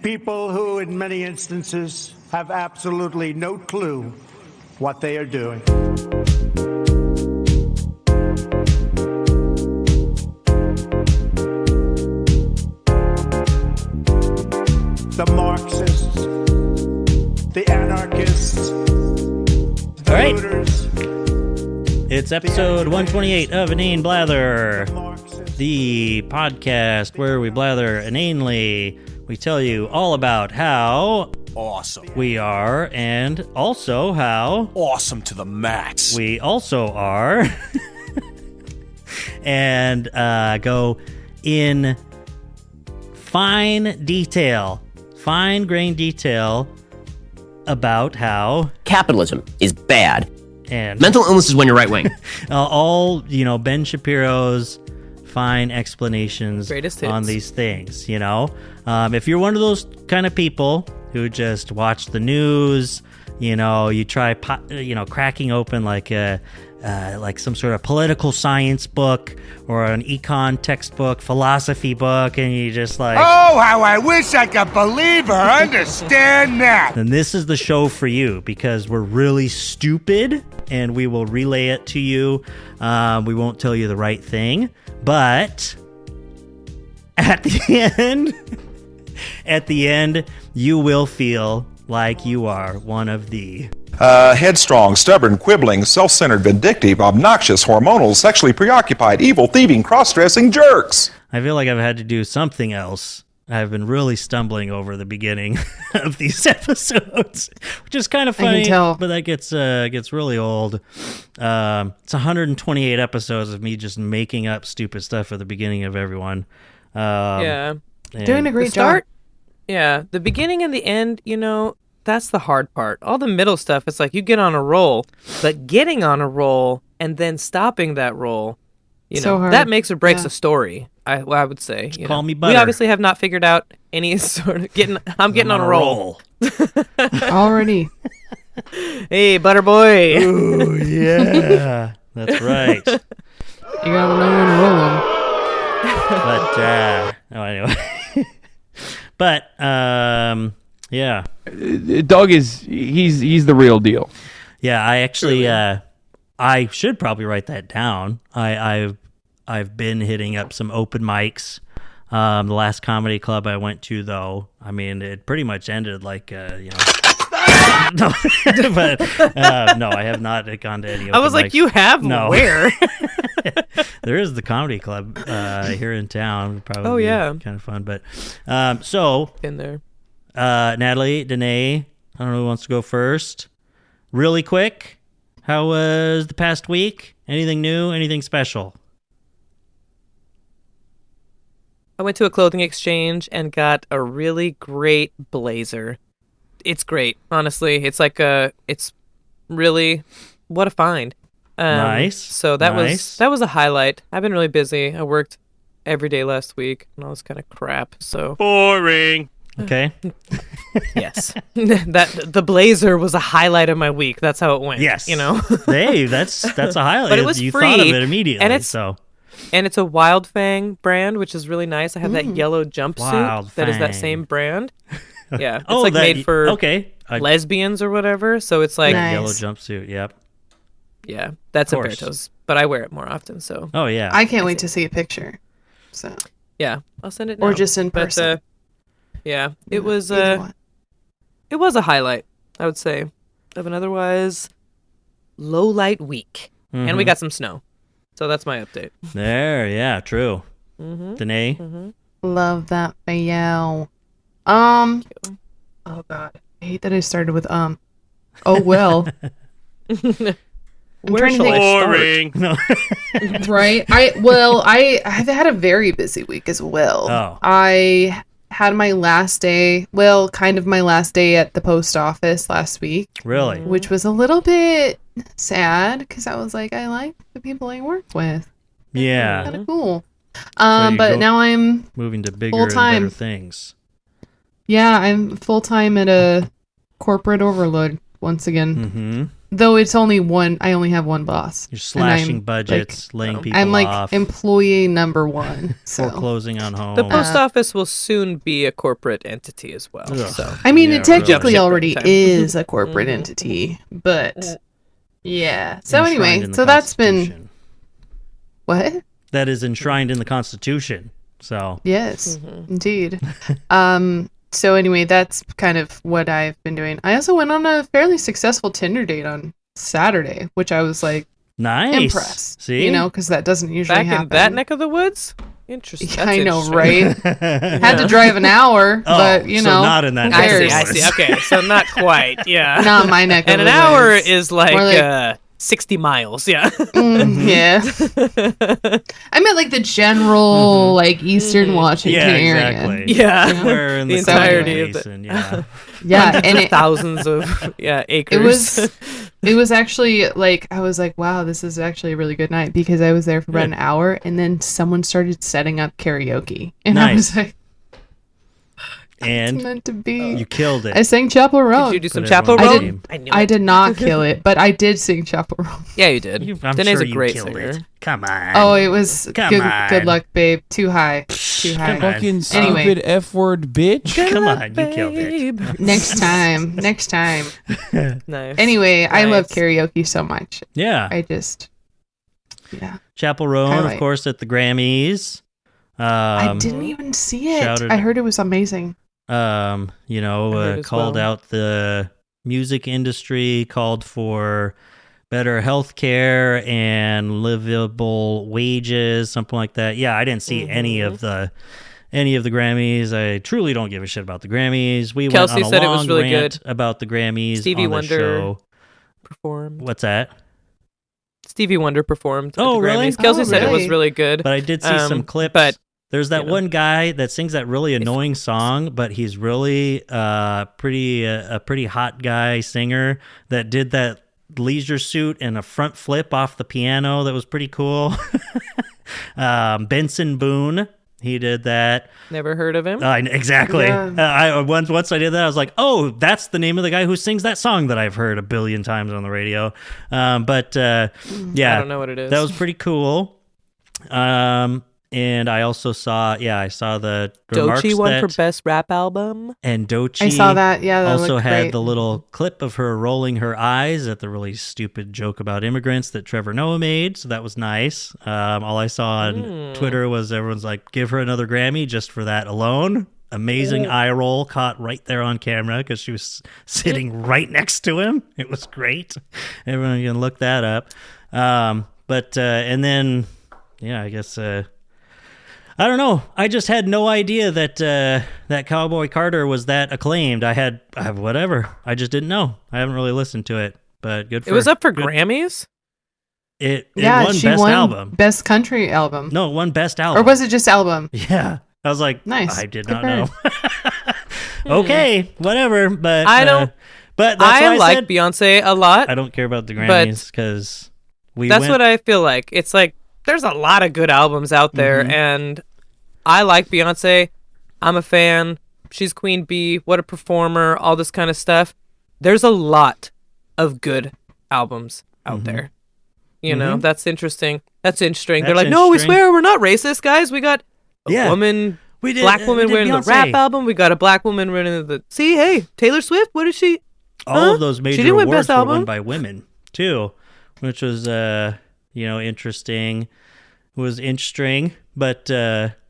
People who, in many instances, have absolutely no clue what they are doing. The Marxists, the anarchists, the looters. It's episode 128 of Inane Blather, the podcast where we blather inanely. We tell you all about how awesome we are, and also how awesome to the max we also are, and go in fine grain detail about how capitalism is bad and mental illness is when you're right wing. all Ben Shapiro's fine explanations on these things. If you're one of those kind of people who just watch the news, you try cracking open like some sort of political science book or an econ textbook, philosophy book, and you just like, oh, how I wish I could believe or understand that. Then this is the show for you, because we're really stupid and we will relay it to you. We won't tell you the right thing, but at the end, you will feel like you are one of the headstrong, stubborn, quibbling, self-centered, vindictive, obnoxious, hormonal, sexually preoccupied, evil, thieving, cross-dressing jerks. I feel like I've had to do something else. I've been really stumbling over the beginning of these episodes, which is kind of funny, but that gets really old. It's 128 episodes of me just making up stupid stuff at the beginning of everyone. Doing a great job. Yeah, the beginning and the end, that's the hard part. All the middle stuff, it's like you get on a roll, but getting on a roll and then stopping that roll, so that makes or breaks a story. I would say. Call me butter. We obviously have not figured out any sort of I'm getting on a roll. Already. Hey, butter boy. Ooh, yeah, that's right. You gotta know when to roll them. But anyway. But yeah. Doug he's the real deal. Yeah, I actually I should probably write that down. I've been hitting up some open mics. The last comedy club I went to, though, I mean, it pretty much ended like no, but no, I have not gone to any open I was like, mics. you have? No. Where? There is the comedy club here in town. Probably oh, yeah. Kind of fun. But so in there. Natalie, Danae, I don't know who wants to go first. Really quick, how was the past week? Anything new? Anything special? I went to a clothing exchange and got a really great blazer. It's great, honestly. It's like it's really, what a find. Nice. So that was a highlight. I've been really busy. I worked every day last week, and all this kind of crap. So boring. Okay. Yes. The blazer was a highlight of my week. That's how it went. Yes. Hey, that's a highlight. But it was you free, thought of it immediately. And it's a Wild Fang brand, which is really nice. I have that yellow jumpsuit that is that same brand. Yeah. It's made for lesbians or whatever. So it's like yellow jumpsuit. Yep. Yeah. That's Umberto's, but I wear it more often. So. Oh yeah. I can't wait to see a picture. So. Yeah, I'll send it now. Or just in person. Yeah, it was a highlight, I would say, of an otherwise low light week. Mm-hmm. And we got some snow. So that's my update. There, yeah, true. Mm-hmm. Danae? Mm-hmm. Love that for you. Oh god. I hate that I started with Oh well. Where shall I start? No. Right? I've had a very busy week as well. Oh. I had my last day at the post office last week. Really? Which was a little bit sad because I was like, I like the people I work with. Yeah. Kind of cool. But now I'm moving to bigger full-time. and better things. Yeah, I'm full-time at a corporate overload once again. Mm-hmm. Though it's only one, I only have one boss. You're slashing budgets, laying people I'm like off. employee number one. So. Foreclosing on home. The post office will soon be a corporate entity as well. Ugh. So I mean, it technically really. already is a corporate entity, but yeah. So Enshrined anyway, in the so that's been Constitution. what? That is enshrined in the Constitution. So Yes, indeed. So anyway, that's kind of what I've been doing. I also went on a fairly successful Tinder date on Saturday, which I was like nice. impressed. See, You know, because that doesn't usually back happen. in that neck of the woods. Interesting. Yeah, That's I know, interesting. right? Had to drive an hour, but you so know, not in that who neck of the cares? I see. Okay, so not quite. Yeah. Not my neck. And of an the hour woods. is like, More like 60 miles. Yeah. Yeah. I meant like the general, like Eastern Washington Yeah, area. exactly. Yeah. We're in The the entirety of the- basin, yeah. Yeah, and thousands of acres. it was actually like I was like, wow, this is actually a really good night because I was there for about an hour, and then someone started setting up karaoke, and I was like, And it's meant to be. you killed it. I sang Chapel Roan. Did you do some Put Chapo everyone I on Road? game. knew I it. did not kill it, but I did sing Chapel Roan. Yeah, you did. I'm Danae's sure a great you killed singer. it. Come on. Oh, it was Come good. on. Good luck, babe. Too high. Too high. Come on. Fucking Anyway. stupid F-word bitch. Come on, you killed it. Babe. Next time. Next time. Nice. Anyway, I love Nice. karaoke so much. Yeah. I just, yeah. Chapel Roan, Highlight. of course, at the Grammys. I didn't even see it. shouted- I heard it was amazing. You I know, heard as called well. out the music industry, called for better health care and livable wages, something like that. Yeah, I didn't see any of the Grammys. I truly don't give a shit about the Grammys. We Kelsey went on a said it long was really rant good. about the Grammys Stevie on the Wonder show. performed. What's that? Stevie Wonder performed. Oh, at the really? Grammys. Kelsey Oh, said it was really? really good. But I did see some clips. But there's that you know. one guy that sings that really annoying song, but he's really a pretty hot guy singer that did that leisure suit and a front flip off the piano that was pretty cool. Benson Boone, he did that. Never heard of him. Exactly. Yeah. I once I did that, I was like, oh, that's the name of the guy who sings that song that I've heard a billion times on the radio. Yeah, I don't know what it is. that was pretty cool. And I also saw the remarks Doechii won that, for best rap album. and Doechii I saw that. Yeah, that also looked had great. the little clip of her rolling her eyes at the really stupid joke about immigrants that Trevor Noah made. So that was nice. All I saw on Twitter was everyone's like, give her another Grammy just for that alone. Amazing eye roll caught right there on camera because she was sitting right next to him. It was great. Everyone can look that up. And then, yeah, I guess... I don't know. I just had no idea that that Cowboy Carter was that acclaimed. I have whatever. I just didn't know. I haven't really listened to it, but good for It was up for good- Grammys. It Yeah, won she best won album. best country album. No, it won best album. Or was it just album? Yeah. I was like, Nice. I did Good not for know. Okay, whatever. But I don't- But that's why I like said Beyonce a lot. I don't care about the but Grammys because That's what I feel like. It's like there's a lot of good albums out there, and I like Beyonce. I'm a fan. She's Queen Bee. What a performer. All this kind of stuff. There's a lot of good albums out there. You know, that's interesting. They're like, no, we interesting. swear we're not racist, guys. We got a Yeah. woman, We did- black woman we did winning the Beyonce. rap album. We got a black woman winning the. See, hey, Taylor Swift. What is she? All of those major didn't win awards Best were won Album? by women too, which was interesting. Was interesting, but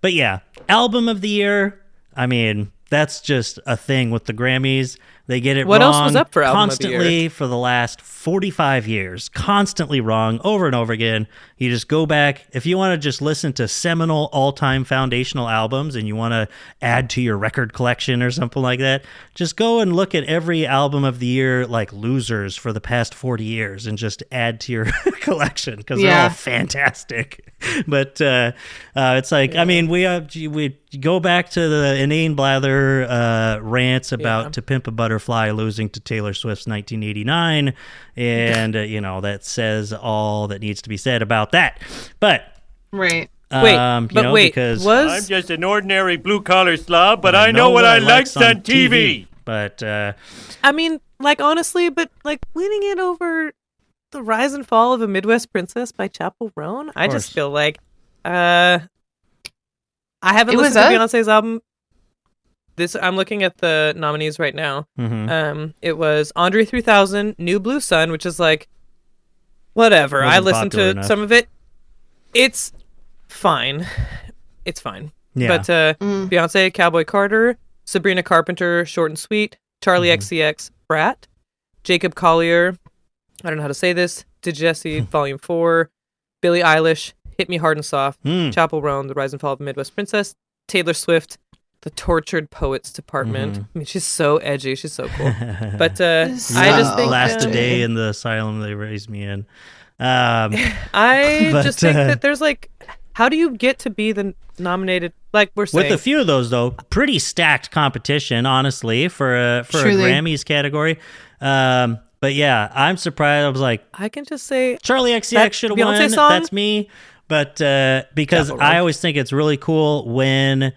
yeah, album of the year. I mean, that's just a thing with the Grammys. They get it What wrong else was up for album of the constantly year? for the last 45 years. Constantly wrong over and over again. You just go back. If you want to just listen to seminal all-time foundational albums and you want to add to your record collection or something like that, just go and look at every album of the year like losers for the past 40 years and just add to your collection because they're all Yeah. fantastic. But it's like, I mean, we go back to the inane blather rants about To Pimp a Butterfly losing to Taylor Swift's 1989, and that says all that needs to be said about that. But Right. because was just an ordinary blue-collar slob, but I know what I likes on TV. But I mean, like honestly, but like winning it over The Rise and Fall of a Midwest Princess by Chappell Roan, I just feel like I haven't listened to Beyonce's album. I'm looking at the nominees right now. It was Andre 3000, New Blue Sun, which is like whatever. I listened to some of it. It's fine. It's fine. Yeah. But Beyonce, Cowboy Carter, Sabrina Carpenter, Short and Sweet, Charlie XCX, Brat, Jacob Collier, I don't know how to say this, Did Jesse, Volume 4, Billie Eilish, Hit Me Hard and Soft, Chappell Roan, The Rise and Fall of the Midwest Princess, Taylor Swift, The Tortured Poets Department. I mean, she's so edgy. She's so cool. But I just think... Last day in the asylum they raised me in. I just think that there's like... How do you get to be the nominated? Like we're saying, with a few of those though, pretty stacked competition, honestly, for a Grammys category. But yeah, I'm surprised. I was like, I can just say Charlie XCX should have won. Song? That's me. But because I always think it's really cool when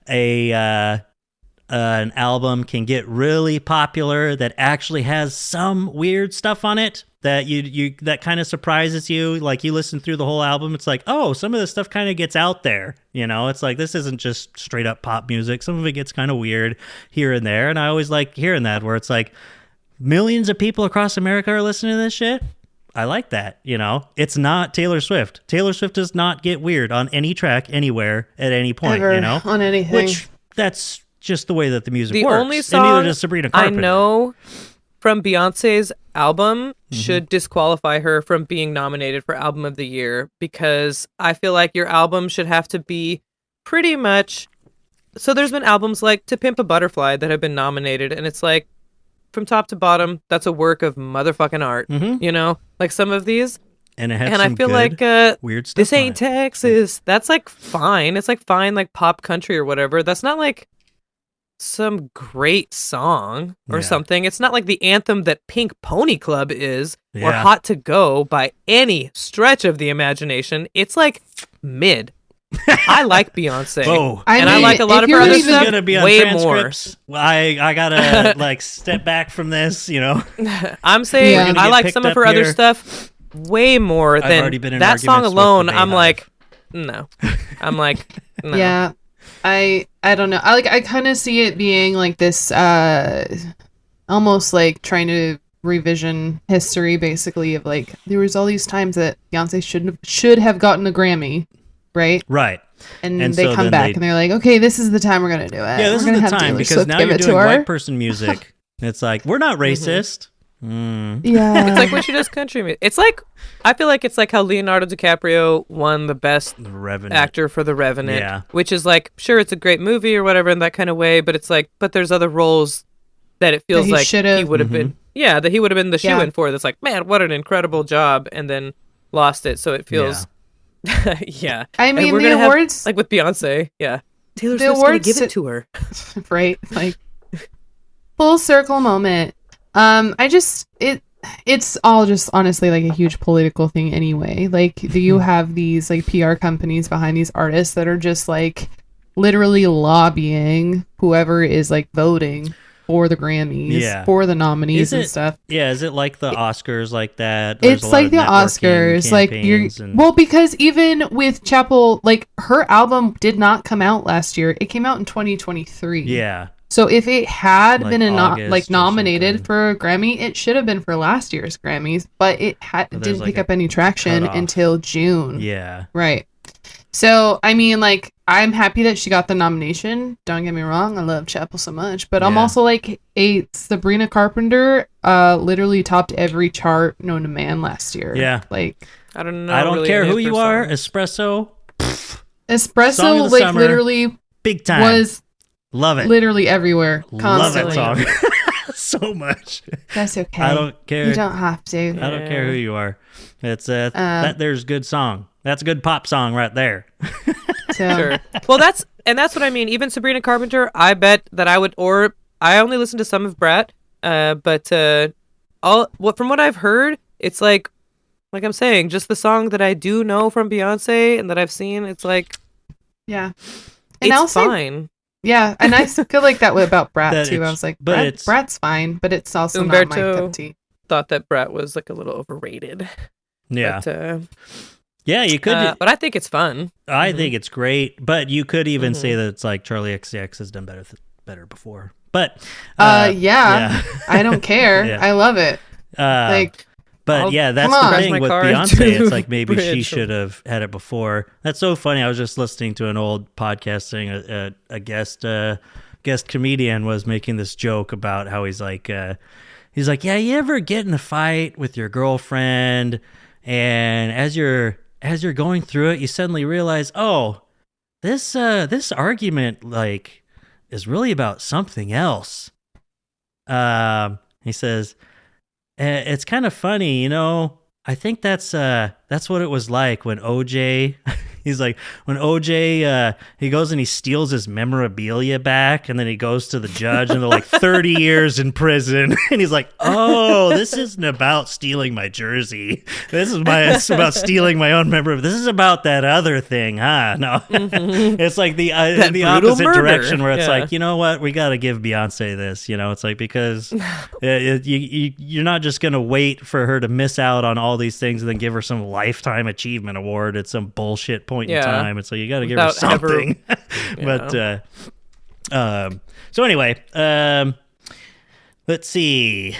an album can get really popular that actually has some weird stuff on it that you that kind of surprises you. Like you listen through the whole album, it's like, oh, some of this stuff kind of gets out there. You know, it's like this isn't just straight up pop music. Some of it gets kind of weird here and there, and I always like hearing that where it's like millions of people across America are listening to this shit. I like that, you know. It's not Taylor Swift. Taylor Swift does not get weird on any track anywhere at any point, ever, you know, on anything. Which that's just the way that the music works. The only song and neither does Sabrina Carpenter. I know from Beyonce's album should disqualify her from being nominated for Album of the Year, because I feel like your album should have to be pretty much... So there's been albums like To Pimp a Butterfly that have been nominated, and it's like, from top to bottom, that's a work of motherfucking art, you know? Like some of these. And it has and some I feel good, like weird stuff. This Ain't Texas. That's like fine. It's like fine, like pop country or whatever. That's not like some great song or something. It's not like the anthem that Pink Pony Club is or Hot to Go by any stretch of the imagination. It's like mid. I like Beyonce. I like a lot of her other this stuff is gonna be on way transcripts. more. I gotta like step back from this, you know. I'm saying I like some of her other stuff way more than that song alone. I'm like, no. I'm like, no. Yeah. I don't know. I kind of see it being like this almost like trying to revision history, basically, of like there was all these times that Beyonce should have gotten a Grammy, right? Right. And they come back and they're like, okay, this is the time we're gonna do it. Yeah, this is the time because now you're doing white person music. It's like we're not racist. Yeah, it's like when she does country music. It's like I feel like it's like how Leonardo DiCaprio won the best actor for The Revenant, which is like sure it's a great movie or whatever in that kind of way, but it's like but there's other roles that it feels like he would have been that he would have been the shoe-in for. That's like, man, what an incredible job, and then lost it, so it feels I mean the awards like with Beyonce, Taylor Swift's gonna give it to her. Right, like full circle moment. It's all just honestly like a huge political thing anyway. Like, do you have these like PR companies behind these artists that are just like literally lobbying whoever is like voting for the Grammys, for the nominees and stuff? Yeah, is it like the Oscars like that? It's like the Oscars, like well, because even with Chappell, like her album did not come out last year. It came out in 2023. Yeah. So if it had like been nominated for a Grammy, it should have been for last year's Grammys, but it didn't pick up any traction until June. Yeah. Right. So, I mean, like, I'm happy that she got the nomination. Don't get me wrong. I love Chappell so much. But I'm also like, Sabrina Carpenter literally topped every chart known to man last year. Yeah. Like, I don't know. I don't care who you are. Espresso. Espresso, like, summer, literally big time. Was love it. Literally everywhere. Constantly. Love that song so much. That's okay. I don't care. You don't have to. I don't care who you are. It's that there's good song. That's a good pop song right there. Sure. Well, that's what I mean. Even Sabrina Carpenter, I bet that I would, or I only listened to some of Brat, but from what I've heard, it's like I'm saying, just the song that I do know from Beyonce and that I've seen, it's like, and it's fine. Yeah, and I feel like that way about Brat too. I was like, but Brat's fine, but it's also Umberto not my cup of tea. Thought that Brat was like a little overrated. Yeah. But, yeah, you could. But I think it's fun. I think it's great, but you could even say that it's like Charlie XCX has done better before. But yeah, I don't care. Yeah. I love it. But yeah, that's the thing with Beyonce. It's like maybe she should have had it before. That's so funny. I was just listening to an old podcast thing. A guest comedian was making this joke about how he's like, yeah, you ever get in a fight with your girlfriend, and as you're going through it, you suddenly realize, oh, this argument like is really about something else. He says, it's kind of funny, you know. I think that's what it was like when OJ. He's like, when OJ he goes and he steals his memorabilia back, and then he goes to the judge, and they're like 30 years in prison, and he's like, oh, this isn't about stealing my jersey. It's about stealing my own memorabilia. This is about that other thing, huh? No, it's like the opposite direction where it's like, you know what, we got to give Beyonce this. You know, it's like because you're not just gonna wait for her to miss out on all these things and then give her some lifetime achievement award at some bullshit point in time. And so you got to give her something. But so anyway, let's see.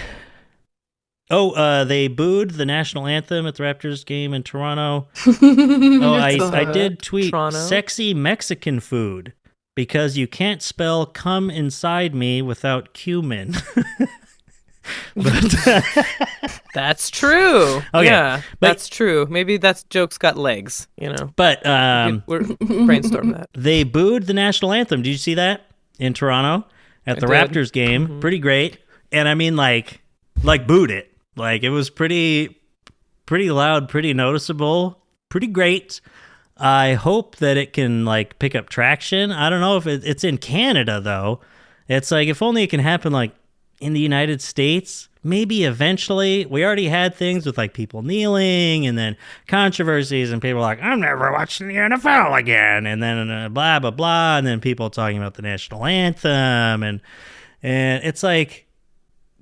They booed the national anthem at the Raptors game in Toronto. I did tweet Toronto. Sexy Mexican food because you can't spell come inside me without cumin. But that's true. Okay, yeah, that's true. Maybe that joke's got legs, you know. But we're brainstorm that. They booed the national anthem. Did you see that in Toronto at the Raptors game? Mm-hmm. Pretty great. And I mean, like booed it. Like it was pretty loud, pretty noticeable, pretty great. I hope that it can like pick up traction. I don't know if it's in Canada though. It's like if only it can happen like in the United States, maybe eventually. We already had things with like people kneeling and then controversies and people like, I'm never watching the NFL again. And then blah, blah, blah. And then people talking about the national anthem. And it's like,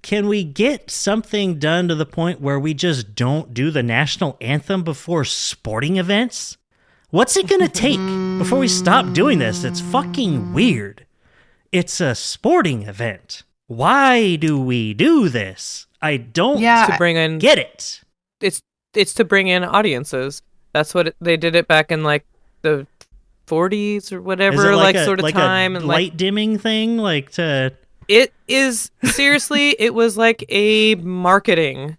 can we get something done to the point where we just don't do the national anthem before sporting events? What's it going to take before we stop doing this? It's fucking weird. It's a sporting event. Why do we do this? I don't to bring in, get it. It's to bring in audiences. That's what they did it back in like the 40s or whatever, like sort of time, and light dimming thing, like to. It is seriously. It was like a marketing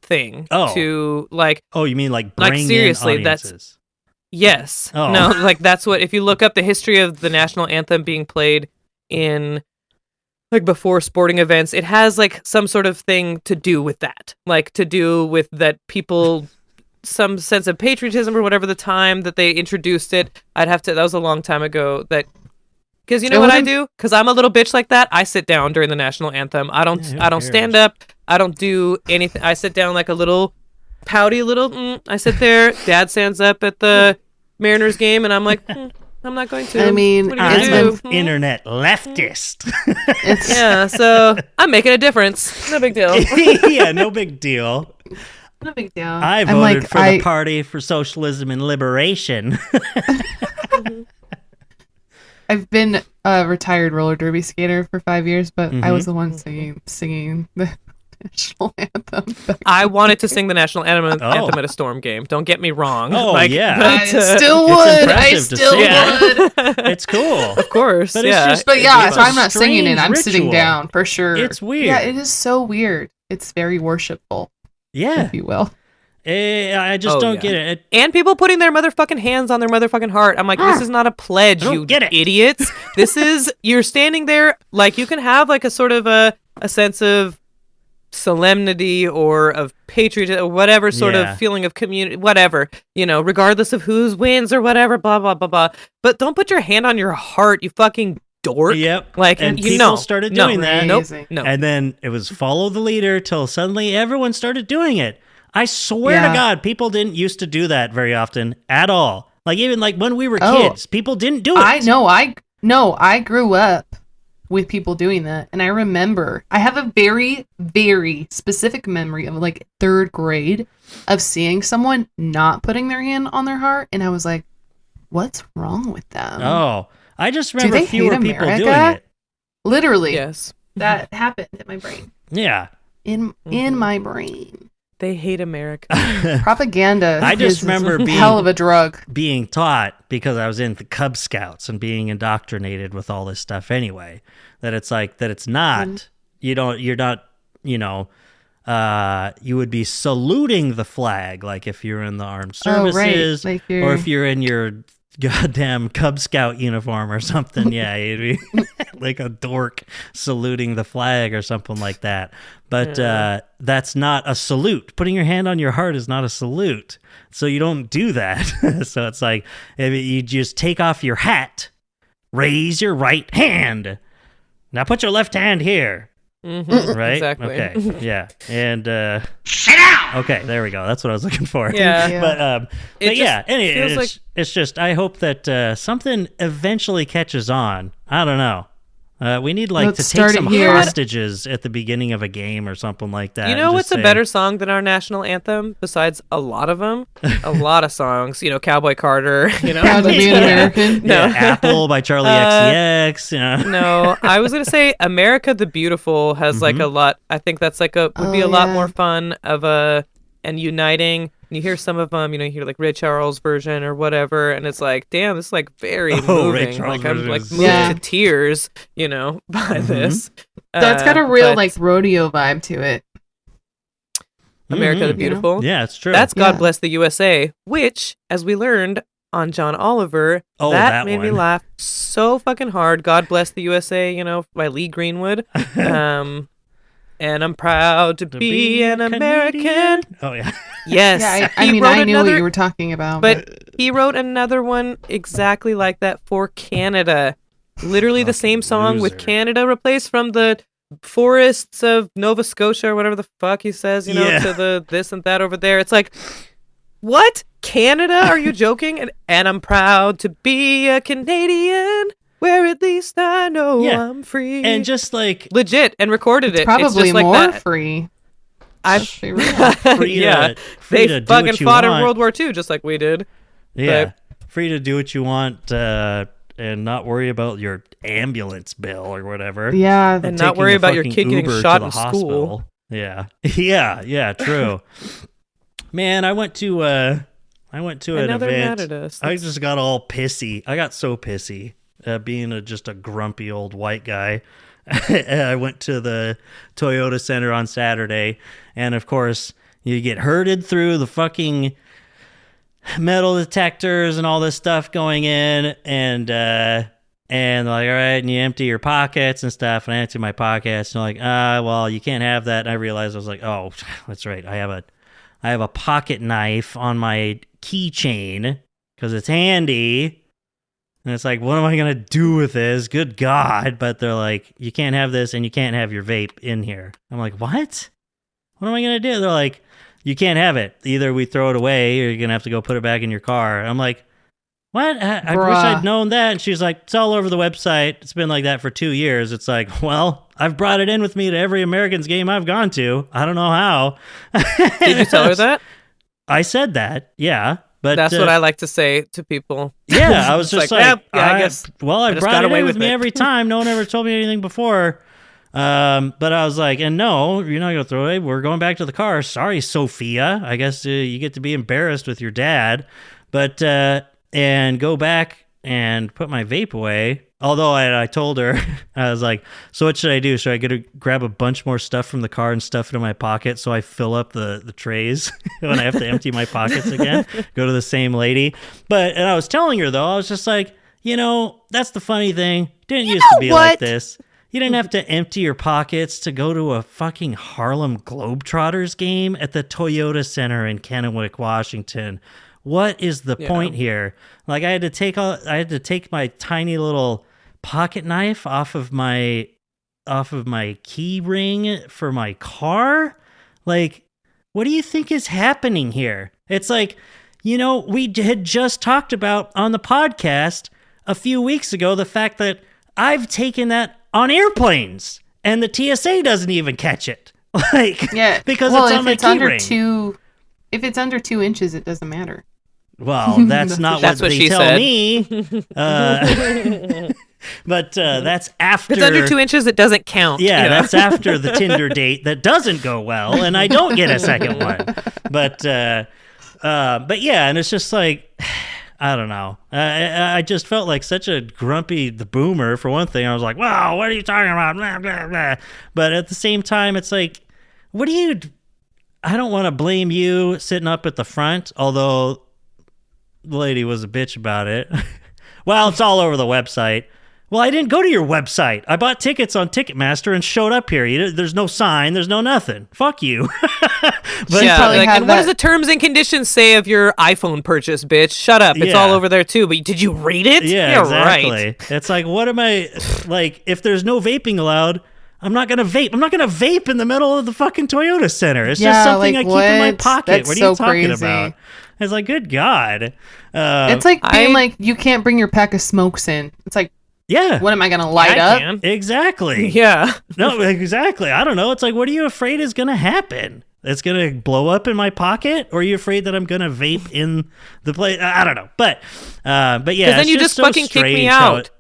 thing to like. Oh, you mean like bring seriously? In audiences. Yes. Oh. No, like that's what. If you look up the history of the national anthem being played in. Like before sporting events, it has like some sort of thing to do with that, like to do with that people, some sense of patriotism or whatever the time that they introduced it. That was a long time ago. That because you know what I do? Because I'm a little bitch like that. I sit down during the national anthem. I don't stand up. I don't do anything. I sit down like a little pouty little. I sit there. Dad stands up at the Mariners game, and I'm like. I'm not going to. I mean, I'm an internet leftist. Yeah, so I'm making a difference. No big deal. Yeah, no big deal. No big deal. I voted for the Party for Socialism and Liberation. I've been a retired roller derby skater for 5 years, but I was the one singing the national anthem. I wanted to sing the national anthem at a Storm game. Don't get me wrong. Oh, yeah. I still would. I still would. It's cool. Of course. But yeah. it's just, so I'm not singing it. I'm sitting down for sure. It's weird. Yeah, it is so weird. It's very worshipful. Yeah. If you will. I just don't get it. And people putting their motherfucking hands on their motherfucking heart. I'm like, this is not a pledge, you idiots. This is, you're standing there, like you can have like a sort of a sense of solemnity or of patriotism or whatever sort of feeling of community, whatever, you know, regardless of whose wins or whatever, blah, blah, blah, blah. But don't put your hand on your heart, you fucking dork. Yep. Like, and people started doing that. Nope. No. And then it was follow the leader till suddenly everyone started doing it. I swear to God, people didn't used to do that very often at all. Like even like when we were kids, people didn't do it. I know. I No, I grew up with people doing that, and I remember I have a very, very specific memory of like 3rd grade of seeing someone not putting their hand on their heart, and I was like, "What's wrong with them?" Oh, I just remember fewer people America? doing it. Literally, Yes. that happened in my brain. Yeah. In my brain, They hate America. propaganda. I just is remember being hell of a drug. being taught, because I was in the Cub Scouts and being indoctrinated with all this stuff anyway, that it's like that it's not you're not you would be saluting the flag like if you're in the armed services, Like or if you're in your goddamn Cub Scout uniform or something. Yeah, you'd be like a dork saluting the flag or something like that. But that's not a salute. Putting your hand on your heart is not a salute. So you don't do that. So it's like if you just take off your hat, raise your right hand. Now put your left hand here. Right? Exactly. Okay. Yeah. And sit down. Okay, there we go. That's what I was looking for. Yeah. But yeah, anyway, feels it's just I hope that something eventually catches on. I don't know. We need Let's to take start it some here. hostages at the beginning of a game or something like that. You and know just what's say, a better song than our national anthem besides a lot of them? A lot of songs. Cowboy Carter. Proud to be an American. No. Yeah, Apple by Charlie XCX. No, I was gonna say America the Beautiful has like a lot. I think that's like would be a lot more fun of and uniting. You hear some of them, you hear like Ray Charles version or whatever, and it's like, damn, this is like very Ray moving. Charles Like I'm version like is- moved to tears, by this. That's got a real But like rodeo vibe to it. America the Beautiful. Yeah, it's true. That's God Yeah. Bless the USA, which, as we learned on John Oliver, that made me one. laugh so fucking hard. God Bless the USA, by Lee Greenwood. And I'm proud to be an American. Canadian. Oh yeah. Yes. Yeah, I He mean, wrote I knew what another- you were talking about. But he wrote another one exactly like that for Canada. Literally the same song with loser. Canada replaced from the forests of Nova Scotia or whatever the fuck he says, Yeah. to the this and that over there. It's like, what? Canada? Are you joking? And I'm proud to be a Canadian, where at least I know Yeah. I'm free. And just like legit, and recorded it. It's probably just like more that. free. I've Be real. free yeah, free they to do fucking what you fought in want. World War II just like we did. Yeah, free to do what you want and not worry about your ambulance bill or whatever. Yeah, And not Taking worry a about your fucking kid getting Uber shot to the in school. hospital. Yeah, yeah, true. Man, I went to an now they're event. mad at us. I just got all pissy. I got so pissy being just a grumpy old white guy. I went to the Toyota Center on Saturday, and of course, you get herded through the fucking metal detectors and all this stuff going in, and like, all right, and you empty your pockets and stuff, and I empty my pockets, and like, well, you can't have that. And I realized I was like, oh, that's right, I have a pocket knife on my keychain because it's handy. And it's like, what am I going to do with this? Good God. But they're like, you can't have this and you can't have your vape in here. I'm like, what? What am I going to do? They're like, you can't have it. Either we throw it away or you're going to have to go put it back in your car. I'm like, what? I wish I'd known that. And she's like, it's all over the website. It's been like that for 2 years. It's like, well, I've brought it in with me to every Americans game I've gone to. I don't know how. Did you tell her that? I said that. Yeah. But That's what I like to say to people. Yeah, I was just like, I guess. Well, I just brought got it away in with with me it. every time. No one ever told me anything before. But I was like, and no, you're not going to throw it away. We're going back to the car. Sorry, Sophia. I guess you get to be embarrassed with your dad. But, and go back and put my vape away. Although I told her, I was like, so what should I do? Should I get to grab a bunch more stuff from the car and stuff it in my pocket so I fill up the trays when I have to empty my pockets again? Go to the same lady. And I was telling her, though, I was just like, that's the funny thing. Didn't used to be like this. You didn't have to empty your pockets to go to a fucking Harlem Globetrotters game at the Toyota Center in Kennewick, Washington. What is the point here? Like, I had to take my tiny little pocket knife off of my key ring for my car. Like, what do you think is happening here? It's like, we had just talked about on the podcast a few weeks ago the fact that I've taken that on airplanes and the TSA doesn't even catch it. Because it's on my key ring. If it's under 2 inches, it doesn't matter. Well, that's not what they tell me. But that's after. If it's under 2 inches, it doesn't count. Yeah, that's after the Tinder date that doesn't go well, and I don't get a second one. But yeah, and it's just like, I don't know. I just felt like such a grumpy boomer for one thing. I was like, wow, what are you talking about? Blah, blah, blah. But at the same time, it's like, I don't want to blame you sitting up at the front, although the lady was a bitch about it. Well, it's all over the website. Well, I didn't go to your website. I bought tickets on Ticketmaster and showed up here. There's no sign. There's no nothing. Fuck you. But and what does the terms and conditions say of your iPhone purchase, bitch? Shut up. It's all over there too. But did you read it? Yeah, exactly. Right. It's like, what am I like? If there's no vaping allowed, I'm not gonna vape. I'm not gonna vape in the middle of the fucking Toyota Center. It's just something I keep in my pocket. That's what are you talking crazy. about? It's like, good God. It's like being like, you can't bring your pack of smokes in. It's like, yeah. What am I gonna light up? Can. Exactly. Yeah. No, exactly. I don't know. It's like, what are you afraid is gonna happen? It's gonna blow up in my pocket, or are you afraid that I'm gonna vape in the place? I don't know. But yeah. Because then you just fucking kick me out.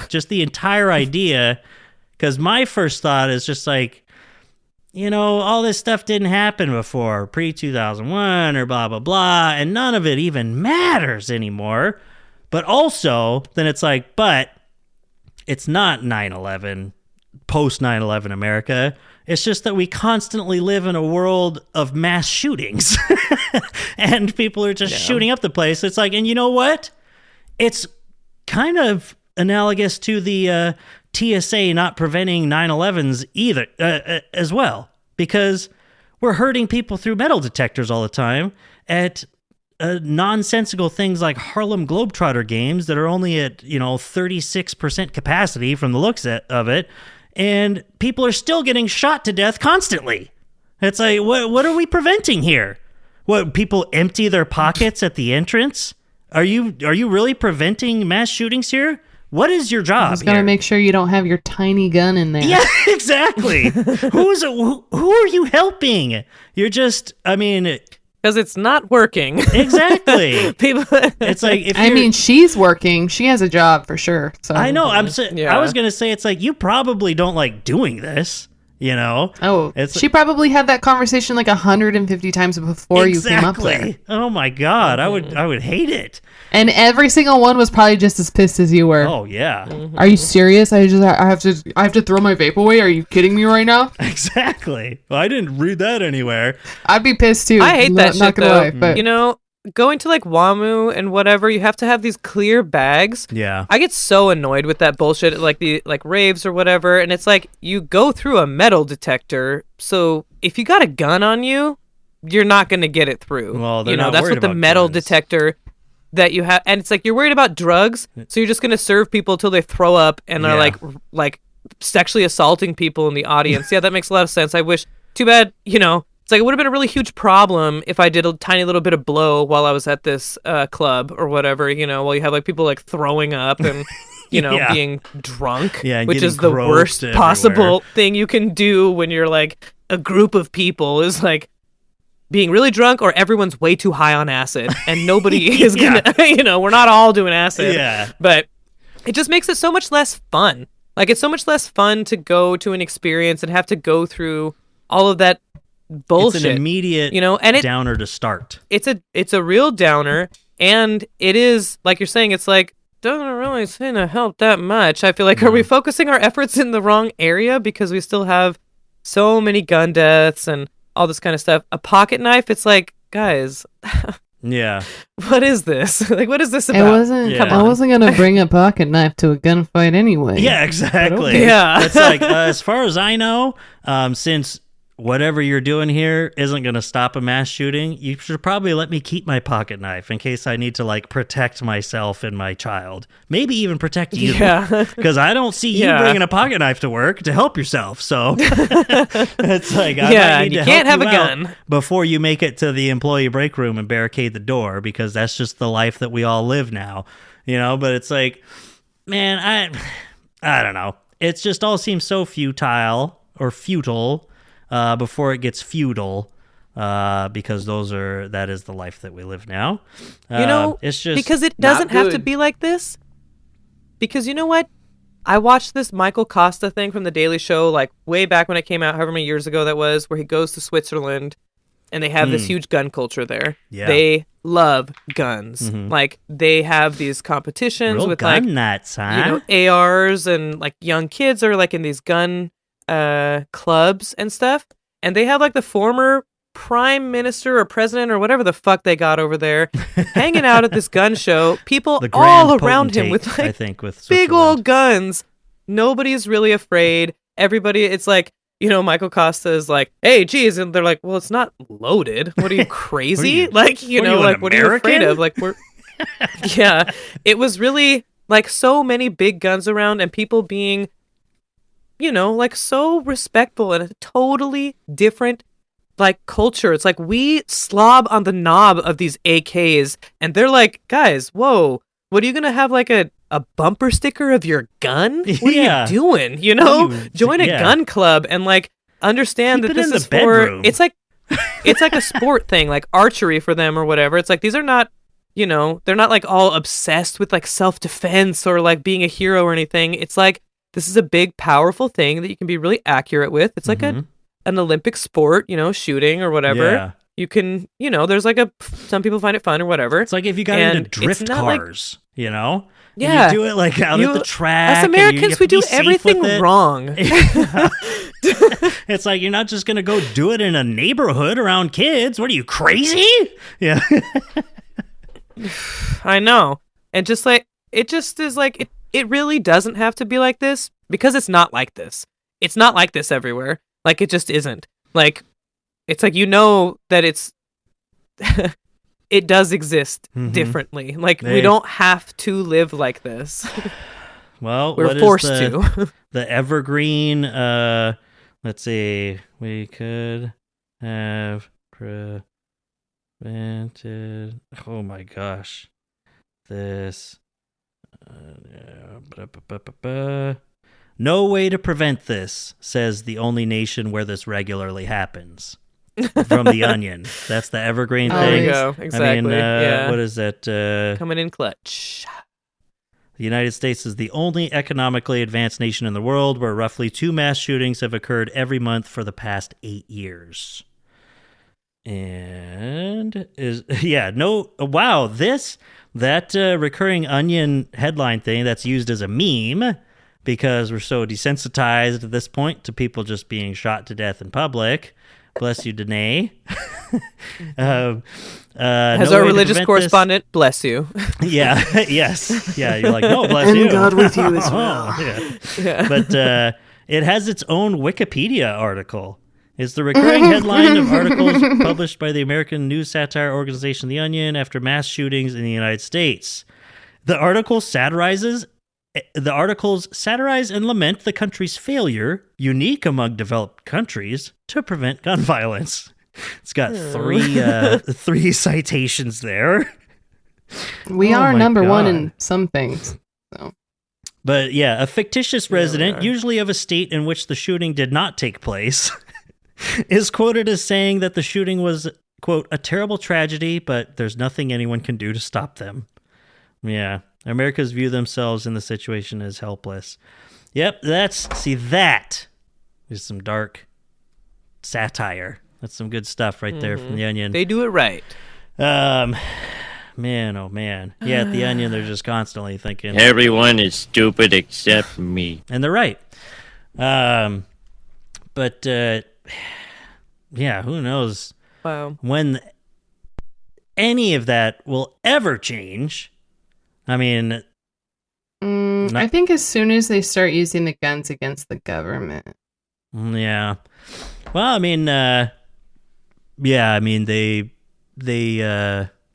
Just the entire idea. Because my first thought is just like, all this stuff didn't happen before, pre-2001 or blah, blah, blah, and none of it even matters anymore. But also, then it's like, but it's not 9/11, post-9/11 America. It's just that we constantly live in a world of mass shootings. And people are just shooting up the place. It's like, and you know what? It's kind of analogous to the TSA not preventing 9/11s either, as well, because we're hurting people through metal detectors all the time at nonsensical things like Harlem Globetrotter games that are only at 36% capacity from the looks of it, and people are still getting shot to death constantly. It's like, what are we preventing here? What, people empty their pockets at the entrance? Are you really preventing mass shootings here? What is your job? Just gotta make sure you don't have your tiny gun in there. Yeah, exactly. Who are you helping? You're just, because it's not working. Exactly. People. It's like, she's working. She has a job for sure. So I know. I was gonna say, it's like, you probably don't like doing this. Oh, she probably had that conversation like 150 times before you came up there. Oh my God, I would hate it. And every single one was probably just as pissed as you were. Oh yeah. Mm-hmm. Are you serious? I have to throw my vape away. Are you kidding me right now? Exactly. Well, I didn't read that anywhere. I'd be pissed too. I hate that shit though. Lie, but going to like Whammy and whatever, you have to have these clear bags. Yeah. I get so annoyed with that bullshit, like the raves or whatever, and it's like you go through a metal detector, so if you got a gun on you, you're not going to get it through. Well, they're that's what the metal detector that you have, and it's like you're worried about drugs, so you're just going to serve people till they throw up and are like sexually assaulting people in the audience. Yeah, that makes a lot of sense. I wish. Too bad, It's like it would have been a really huge problem if I did a tiny little bit of blow while I was at this club or whatever, while you have like people like throwing up and, being drunk, which is the worst possible thing you can do when you're like a group of people is like being really drunk or everyone's way too high on acid and nobody is going to, we're not all doing acid. Yeah. But it just makes it so much less fun. Like it's so much less fun to go to an experience and have to go through all of that bullshit. It's an immediate and downer to start. It's a real downer, and it is, like you're saying, it's like, doesn't really seem to help that much. I feel like, are we focusing our efforts in the wrong area because we still have so many gun deaths and all this kind of stuff? A pocket knife, it's like, guys, yeah, what is this? Like, what is this about? I wasn't gonna bring a pocket knife to a gunfight anyway. Yeah, exactly. Okay. Yeah, it's like as far as I know, since whatever you're doing here isn't going to stop a mass shooting, you should probably let me keep my pocket knife in case I need to like protect myself and my child. Maybe even protect you. Yeah. Because I don't see you bringing a pocket knife to work to help yourself. So it's like, I might need you to can't help have you a out gun before you make it to the employee break room and barricade the door, because that's just the life that we all live now, But it's like, man, I don't know. It's just all seems so futile before it gets feudal. Because that is the life that we live now. It's just because it doesn't have to be like this. Because you know what? I watched this Michael Costa thing from The Daily Show, like way back when it came out, however many years ago that was, where he goes to Switzerland and they have this huge gun culture there. Yeah. They love guns. Mm-hmm. Like they have these competitions real with gun nuts, huh? ARs, and like young kids are like in these gun clubs and stuff. And they have like the former prime minister or president or whatever the fuck they got over there hanging out at this gun show. People all around him with like, I think, with big old guns. Nobody's really afraid. Everybody, it's like, Michael Costa is like, hey, geez. And they're like, well, it's not loaded. What are you, crazy? What are you afraid of? Like, yeah. It was really like so many big guns around and people being, like so respectful and a totally different like culture. It's like we slob on the knob of these AKs and they're like, guys, whoa, what are you gonna have, like a bumper sticker of your gun? What are you doing? Join a gun club and like understand that this is for it's like a sport thing, like archery for them or whatever. It's like these are not, they're not like all obsessed with like self-defense or like being a hero or anything. It's like this is a big powerful thing that you can be really accurate with. It's like an Olympic sport, shooting or whatever. Yeah. You can, there's like some people find it fun or whatever. It's like if you got into drift cars, Yeah. And you do it like out at the track. As Americans, we do everything wrong. It's like you're not just going to go do it in a neighborhood around kids. What are you, crazy? Yeah. I know. And just like, it just is like, it really doesn't have to be like this because it's not like this. It's not like this everywhere. Like, it just isn't. Like, it's like, that it's, it does exist differently. Like, we don't have to live like this. Well, we're forced to. The evergreen, let's see, we could have prevented, oh my gosh, this, no way to prevent this, says the only nation where this regularly happens. From The Onion. That's the evergreen thing. There you go. Exactly. What is that? Coming in clutch. The United States is the only economically advanced nation in the world where roughly 2 mass shootings have occurred every month for the past 8 years. And that recurring Onion headline thing that's used as a meme, because we're so desensitized at this point to people just being shot to death in public. Bless you, Danae. As our religious correspondent, bless you. Yeah, yes. Yeah, you're like, no, bless you. And God with you as well. Yeah. But it has its own Wikipedia article. It's the recurring headline of articles published by the American news satire organization The Onion after mass shootings in the United States. The articles satirize and lament the country's failure, unique among developed countries, to prevent gun violence. It's got three citations there. We are number one in some things. So. But yeah, a fictitious resident, usually of a state in which the shooting did not take place, is quoted as saying that the shooting was, quote, a terrible tragedy, but there's nothing anyone can do to stop them. Yeah. Americans view themselves in the situation as helpless. Yep, that is some dark satire. That's some good stuff right there from The Onion. They do it right. Man, oh man. Yeah, at The Onion, they're just constantly thinking everyone is stupid except me. And they're right. But yeah, who knows when any of that will ever change. I mean, I think as soon as they start using the guns against the government. Yeah. Well, I mean, they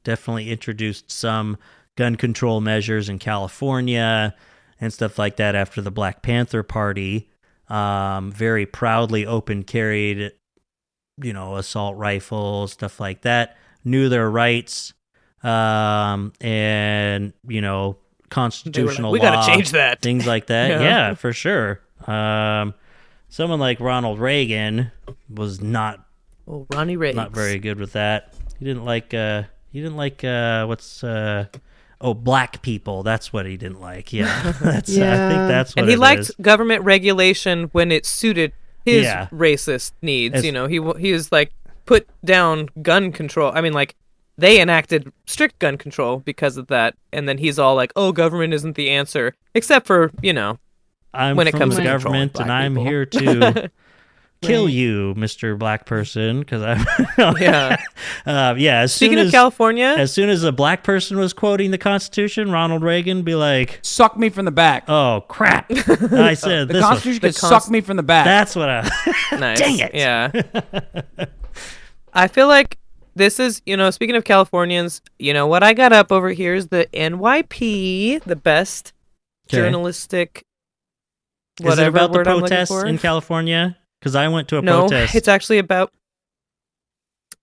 definitely introduced some gun control measures in California and stuff like that after the Black Panther Party. Very proudly open carried, assault rifles, stuff like that. Knew their rights. And, constitutional we law. gotta change that. Things like that. Yeah, for sure. Someone like Ronald Reagan was not Ronnie Reagan, not very good with that. He didn't like black people. That's what he didn't like. Yeah. That's I think that's what and he it liked is. government regulation when it suited his racist needs. He was like put down gun control. I mean, like they enacted strict gun control because of that, and then he's all like, "Oh, government isn't the answer," except for I'm when it from comes the to government, and I'm people. here to kill you, Mr. Black person, because I'm Speaking of California, as soon as a black person was quoting the Constitution, Ronald Reagan be like, "Suck me from the back." Oh crap! I said the Constitution could suck me from the back. That's what I. Nice. Dang it! Yeah. I feel like this is, speaking of Californians, what I got up over here is the NYP, the best journalistic. Is it about the protests in California? Because I went to a protest. No, it's actually about.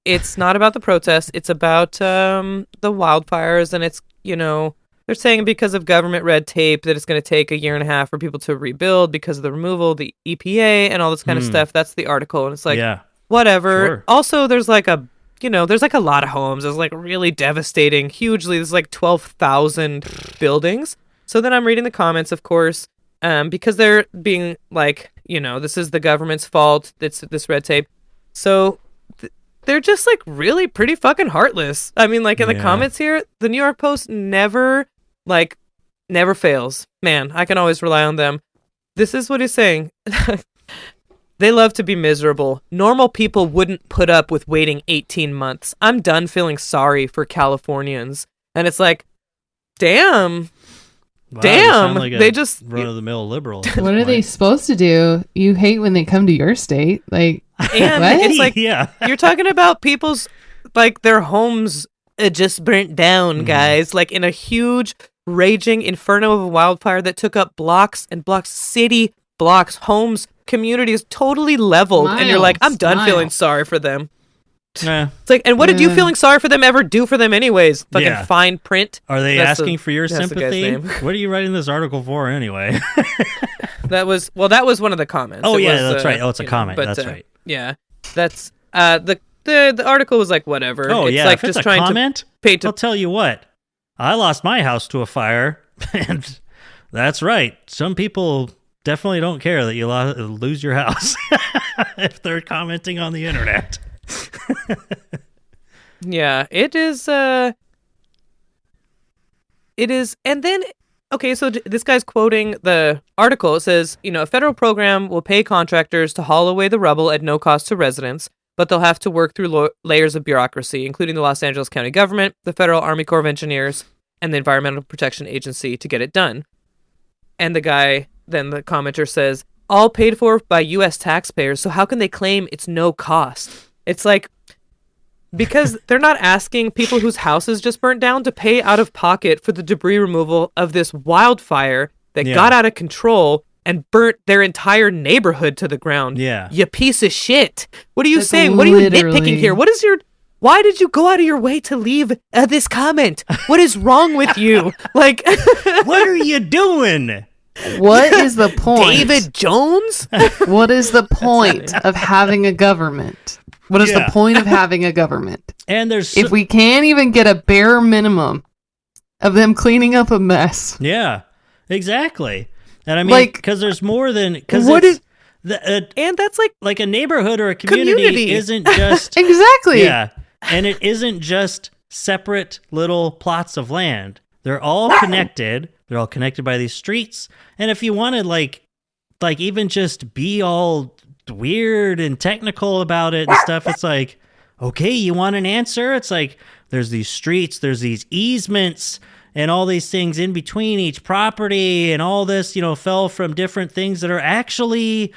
It's not about the protests. It's about the wildfires, and it's they're saying because of government red tape that it's going to take a year and a half for people to rebuild because of the removal of the EPA and all this kind of stuff. That's the article, and it's like whatever. Sure. Also, there's like a lot of homes. There's like really devastating, hugely. There's like 12,000 buildings. So then I'm reading the comments, of course. Because they're being like, this is the government's fault. It's this red tape. So they're just like really pretty fucking heartless. I mean, like in the comments here, the New York Post never fails. Man, I can always rely on them. This is what he's saying. They love to be miserable. Normal people wouldn't put up with waiting 18 months. I'm done feeling sorry for Californians. And it's like, damn. Wow, damn, like they just run-of-the-mill liberal. What are they supposed to do? You hate when they come to your state, like. And what? it's like you're talking about people's their homes just burnt down, guys. Like in a huge raging inferno of a wildfire that took up blocks and blocks, city blocks, homes, communities, totally leveled. And you're like, I'm done feeling sorry for them. It's like, and what did you feeling sorry for them ever do for them anyways? Fucking fine print. Are they asking for your sympathy? What are you writing this article for anyway? That was one of the comments. Oh that's right. Oh, it's a comment. That's right. Yeah, that's the article was like whatever. Oh it's yeah, like if it's just a trying comment, I'll tell you what. I lost my house to a fire, and that's right. Some people definitely don't care that you lose your house if they're commenting on the internet. Yeah, it is, and then, okay, so this guy's quoting the article. It says, a federal program will pay contractors to haul away the rubble at no cost to residents, but they'll have to work through layers of bureaucracy, including the Los Angeles County government, the Federal Army Corps of Engineers, and the Environmental Protection Agency to get it done. And the commenter says, all paid for by U.S. taxpayers, so how can they claim it's no cost? It's like, because they're not asking people whose houses just burnt down to pay out of pocket for the debris removal of this wildfire that got out of control and burnt their entire neighborhood to the ground. Yeah. You piece of shit. What are you saying? What are you nitpicking here? Why did you go out of your way to leave this comment? What is wrong with you? Like, what are you doing? What is the point? David Jones? What is the point of having a government? What is the point of having a government? And if we can't even get a bare minimum of them cleaning up a mess. Yeah, exactly. And I mean, because there's more than and that's like a neighborhood or a community. Isn't just exactly. Yeah, and it isn't just separate little plots of land. They're all connected. They're all connected by these streets. And if you want to like even just be all weird and technical about it and stuff, it's like, okay, you want an answer? It's like there's these streets, there's these easements and all these things in between each property, and all this, fell from different things that are actually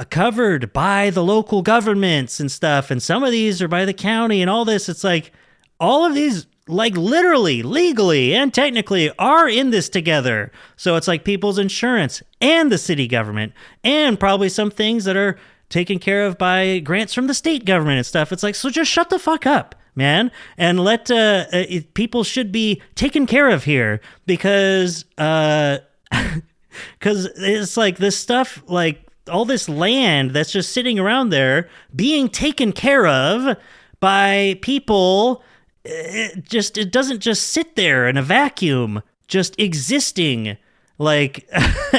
covered by the local governments and stuff, and some of these are by the county and all this. It's like all of these literally, legally, and technically are in this together. So it's like people's insurance and the city government, and probably some things that are taken care of by grants from the state government and stuff. It's like, so just shut the fuck up, man, and let people should be taken care of here because it's like this stuff, like all this land that's just sitting around there being taken care of by people. It doesn't just sit there in a vacuum, just existing. Like,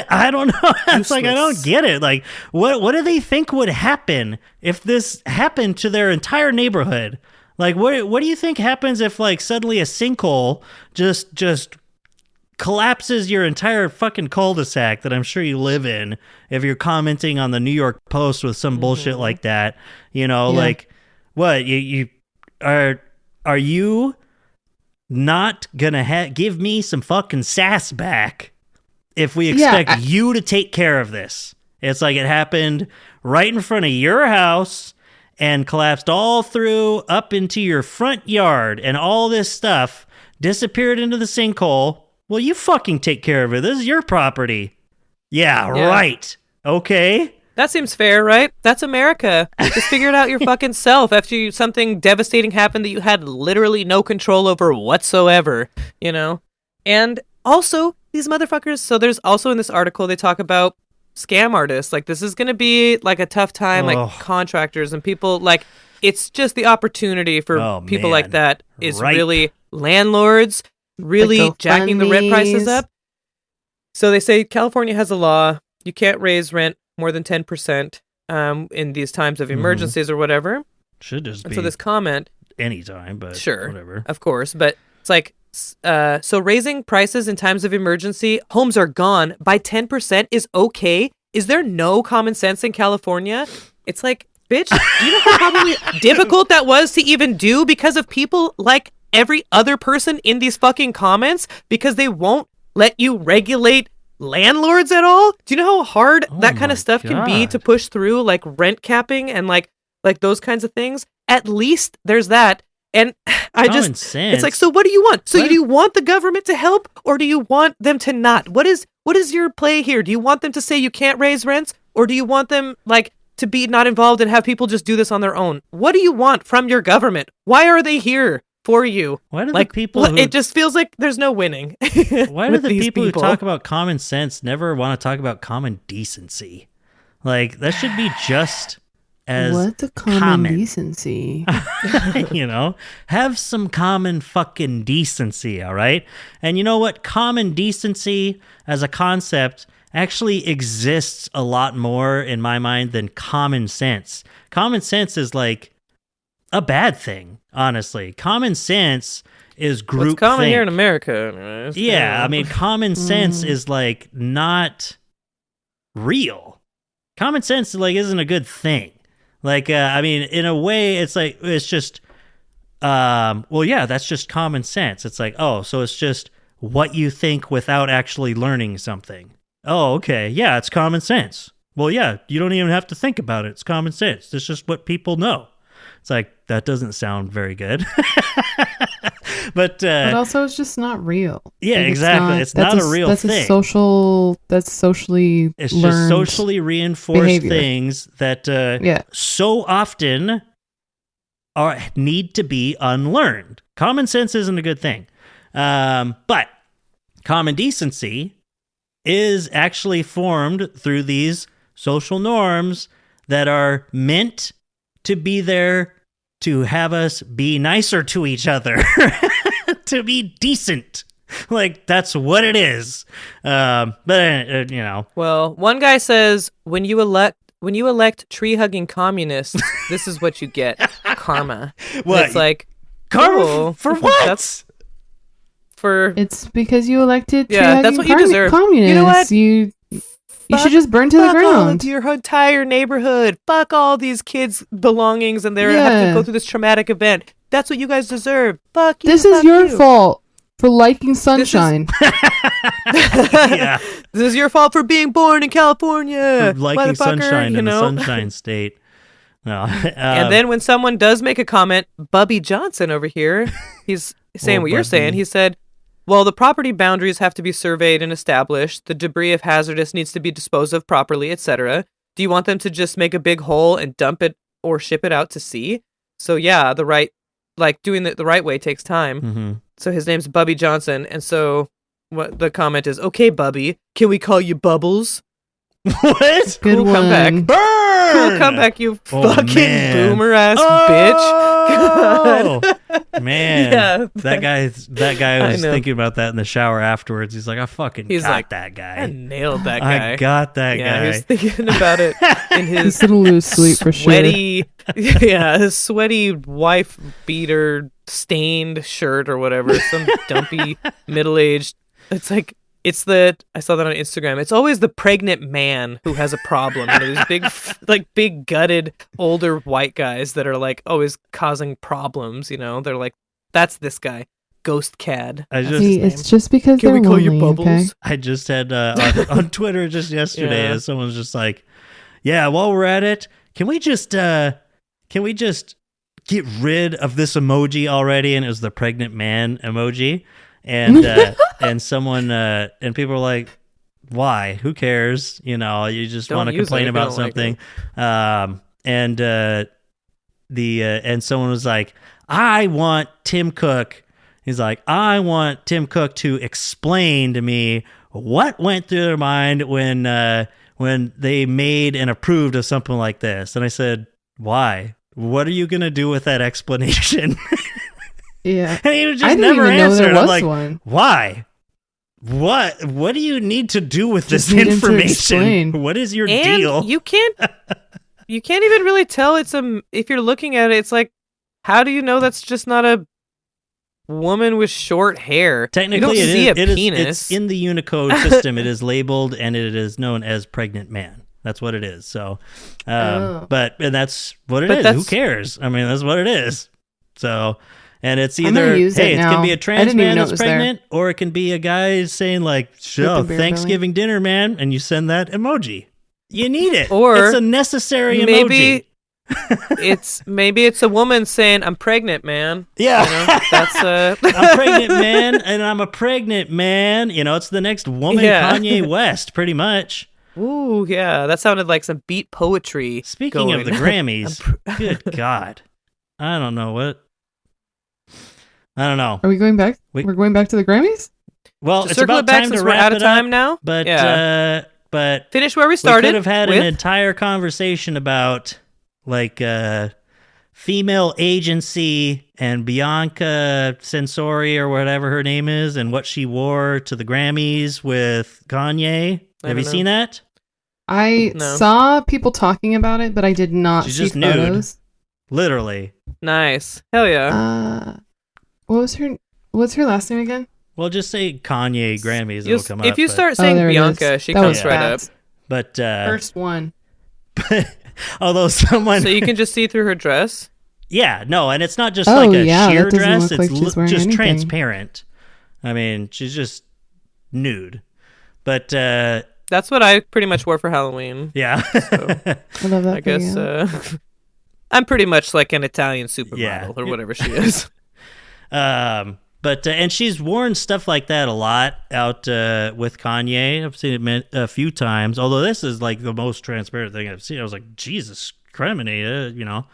I don't know. It's like, I don't get it. Like, what do they think would happen if this happened to their entire neighborhood? Like, what do you think happens if, like, suddenly a sinkhole just collapses your entire fucking cul-de-sac that I'm sure you live in if you're commenting on the New York Post with some bullshit like that? You know, like, what? You are you not gonna give me some fucking sass back if we expect you to take care of this? It's like it happened right in front of your house and collapsed all through up into your front yard, and all this stuff disappeared into the sinkhole. Well, you fucking take care of it. This is your property. Yeah. Right. Okay. That seems fair, right? That's America. Just figure it out your fucking self after something devastating happened that you had literally no control over whatsoever, you know? And also, these motherfuckers, so there's also in this article, they talk about scam artists. Like, this is going to be, like, a tough time, like, contractors and people, like, it's just the opportunity for people like that is really landlords really jacking the rent prices up. So they say California has a law, you can't raise rent more than 10% in these times of emergencies or whatever. Should just be. So this comment, anytime, but sure, whatever. Of course, but it's like, so raising prices in times of emergency, homes are gone, by 10% is okay. Is there no common sense in California? It's like, bitch, do you know how probably difficult that was to even do because of people like every other person in these fucking comments, because they won't let you regulate landlords at all? Do you know how hard that kind of stuff can be to push through, like rent capping and like those kinds of things? At least there's that. And it's like, so what do you want? So do you want the government to help, or do you want them to not? What is your play here? Do you want them to say you can't raise rents, or do you want them like to be not involved and have people just do this on their own? What do you want from your government? Why are they here for you? Why do the people it just feels like there's no winning. Why do the people who talk about common sense never want to talk about common decency? Like, that should be just as what the common decency? You know, have some common fucking decency, all right? And you know what? Common decency as a concept actually exists a lot more in my mind than common sense. Common sense is like a bad thing, honestly. Common sense is groupthink. It's common here in America. Anyways. Yeah, I mean, common sense is like not real. Common sense like isn't a good thing. Like, I mean, in a way, it's like, it's just, well, yeah, that's just common sense. It's like, oh, so it's just what you think without actually learning something. Oh, okay. Yeah, it's common sense. Well, yeah, you don't even have to think about it. It's common sense. It's just what people know. It's like, that doesn't sound very good. But also, it's just not real. Yeah, like, exactly. It's not a real thing. That's socially It's learned just socially reinforced behavior. things that so often need to be unlearned. Common sense isn't a good thing. But common decency is actually formed through these social norms that are meant to be there to have us be nicer to each other, to be decent. Like, that's what it is. But you know. Well, one guy says, when you elect tree-hugging communists, this is what you get. Karma. What? It's like, karma cool. for what? That's for... It's because you elected that's what you deserve. Communists. You know what? You should just burn to the ground. All of your entire neighborhood. Fuck all these kids' belongings, and they're having to go through this traumatic event. That's what you guys deserve. Fuck you. This is your fault for liking sunshine. Yeah. This is your fault for being born in California. For liking sunshine in the sunshine state. No. And then when someone does make a comment, Bubby Johnson over here, he's saying what you're saying. He said, well, the property boundaries have to be surveyed and established. The debris, if hazardous, needs to be disposed of properly, etc. Do you want them to just make a big hole and dump it or ship it out to sea? So yeah, the right like doing it the right way takes time. Mm-hmm. So his name's Bubby Johnson, and so what the comment is, okay, Bubby, can we call you Bubbles? What? Good cool one. comeback. Burn! Cool comeback, you fucking man. boomer ass Oh! bitch. Man, Yeah, that guy I was know. thinking about that in the shower afterwards. He's like, I fucking He's got like, that guy. I nailed that guy. I got that yeah, guy. he was thinking about it in his He's gonna lose sleep for sure. sweaty, yeah, his sweaty wife beater stained shirt or whatever, some dumpy middle-aged. It's like I saw that on Instagram. It's always the pregnant man who has a problem. You know, these big, like big gutted older white guys that are like always causing problems. You know, they're like, that's this guy, Ghost Cad. It's just because Can they're we call lonely, you Bubbles? okay? I just had on Twitter just yesterday, Yeah. someone was just like, "Yeah, while we're at it, can we just get rid of this emoji already?" And it was the pregnant man emoji, and and someone and people were like, "Why? Who cares? You know, you just Don't want to use complain it if you about don't like something." And someone was like, "I want Tim Cook." He's like, "I want Tim Cook to explain to me what went through their mind when they made and approved of something like this." And I said, "Why? What are you gonna do with that explanation?" Yeah. And he just I didn't never even know answered. there I'm was like, one. "Why? What do you need to do with Just this need him to information? explain. What is your And deal?" you can't even really tell if you're looking at it. It's like, how do you know that's just not a woman with short hair? Technically, you don't see a it is penis. it's in the Unicode system. It is labeled and it is known as pregnant man. That's what it is. So, and that's what it is. Who cares? I mean, that's what it is. So, and it's I'm gonna either use it it now. can be a I trans didn't even man know it that's was there. pregnant, or it can be a guy saying like, "Oh, beer Thanksgiving dinner, man," and you send that emoji. You need it, Or it's a necessary maybe emoji. maybe it's a woman saying, "I'm pregnant, man." Yeah. You know, that's I'm pregnant, man, and I'm a pregnant man. You know, it's the next woman Yeah. Kanye West, pretty much. Ooh, yeah, that sounded like some beat poetry. Speaking of the going. Grammys, good God, I don't know. Are we going back? We- We're going back to the Grammys? Well, To it's circle about it back time since to we're wrap out of it time up, now. But Yeah. but Finish where we we started. could have had with, an entire conversation about like female agency and Bianca Censori or whatever her name is, and what she wore to the Grammys with Kanye. Have you seen that? I No. saw people talking about it, but I did not She's see just nude. photos. Literally. Nice. Hell yeah. What's her last name again? Well, just say Kanye Grammys. It'll come up. If you but- start saying there it Bianca, is. she That comes was right up. fast. But First one. although someone So you can just see through her dress. Yeah, no, and it's not just Oh, like a yeah, sheer that doesn't dress, look like it's she's wearing just anything. transparent. I mean, she's just nude. But That's what I pretty much wore for Halloween. yeah. I love that. I guess video. I'm pretty much like an Italian supermodel Yeah. or whatever she is. But and she's worn stuff like that a lot out with Kanye. I've seen it a few times. Although this is like the most transparent thing I've seen. I was like, Jesus criminy, you know.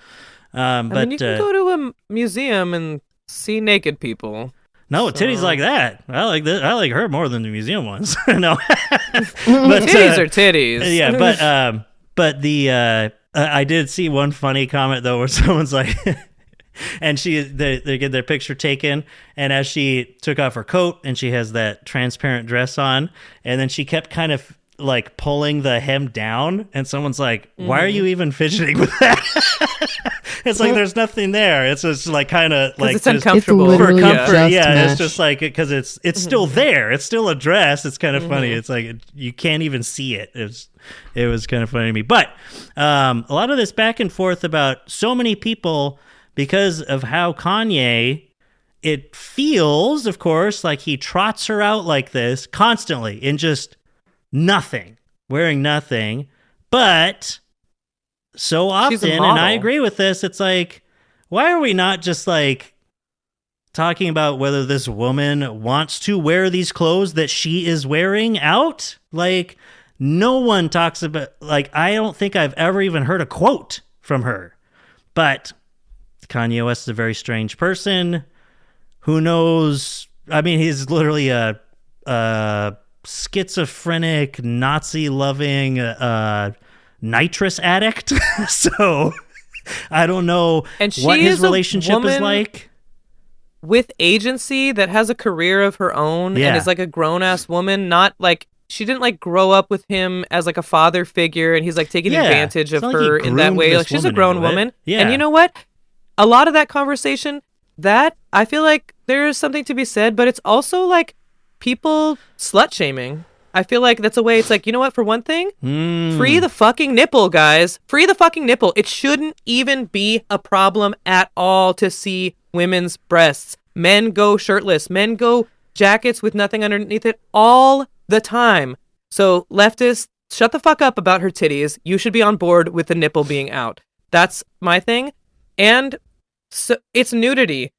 I But mean, you can go to a museum and see naked people. no, So- titties like that. I like this. I like her more than the museum ones. No, But, titties are titties. Yeah, but the I did see one funny comment though where someone's like, and they get their picture taken, and as she took off her coat and she has that transparent dress on, and then she kept kind of like pulling the hem down, and someone's like, "Why are you even fidgeting with that?" It's like there's nothing there. It's just like kind of like it's just uncomfortable. It's for literally comfort. just Yeah, mesh. it's just like because it's still there. It's still a dress. It's kind of funny. It's like you can't even see it. It was kind of funny to me. But a lot of this back and forth about so many people because of how Kanye. It feels, of course, like he trots her out like this constantly in just nothing, wearing nothing, but so She's a often, and model. I agree with this, it's like, why are we not just like talking about whether this woman wants to wear these clothes that she is wearing out? Like, no one talks about, like, I don't think I've ever even heard a quote from her, but Kanye West is a very strange person. Who knows? I mean, he's literally a schizophrenic, Nazi-loving, nitrous addict. So I don't know what his relationship is like. With agency that has a career of her own and is like a grown-ass woman, not like she didn't like grow up with him as like a father figure and he's like taking advantage of her in that way. Like she's a grown woman. Yeah. And you know what? A lot of that conversation, that I feel like there is something to be said, but it's also like people slut shaming. I feel like that's a way. It's like, you know what? For one thing, free the fucking nipple, guys. Free the fucking nipple. It shouldn't even be a problem at all to see women's breasts. Men go shirtless. Men go jackets with nothing underneath it all the time. So leftists, shut the fuck up about her titties. You should be on board with the nipple being out. That's my thing. And so it's nudity.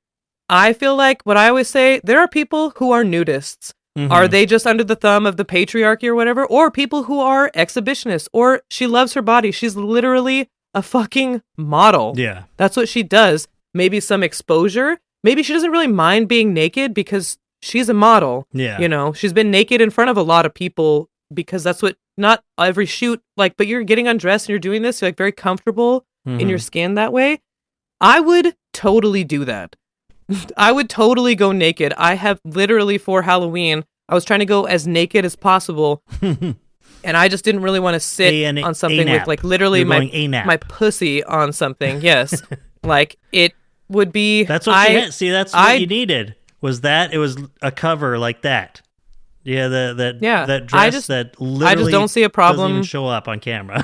I feel like what I always say, there are people who are nudists. Mm-hmm. Are they just under the thumb of the patriarchy or whatever? Or people who are exhibitionists, or she loves her body. She's literally a fucking model. Yeah. That's what she does. Maybe some exposure. Maybe she doesn't really mind being naked because she's a model. Yeah. You know, she's been naked in front of a lot of people because that's what, not every shoot, like, but you're getting undressed and you're doing this, you're like very comfortable in your skin that way. I would totally do that. I would totally go naked. I have literally for Halloween, I was trying to go as naked as possible. And I just didn't really want to sit on something with like literally my pussy on something. Yes. Like it would be. That's what she had. See, that's what you needed. Was that it was a cover like that. Yeah, that dress that literally I just don't see a problem. Doesn't even show up on camera.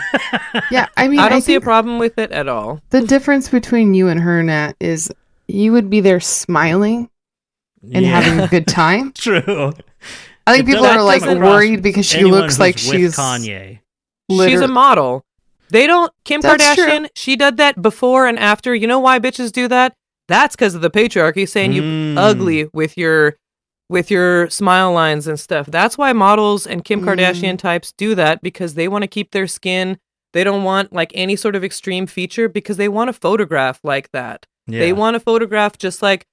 Yeah, I mean, I don't see a problem with it at all. The difference between you and her, Nat, is you would be there smiling and having a good time. True. I think people are like worried because she looks like she's Kanye. She's a model. They don't. Kim Kardashian, she did that before and after. You know why bitches do that? That's because of the patriarchy saying you ugly with your smile lines and stuff. That's why models and Kim Kardashian types do that, because they want to keep their skin. They don't want like any sort of extreme feature because they want to photograph like that. Yeah. They want to photograph just like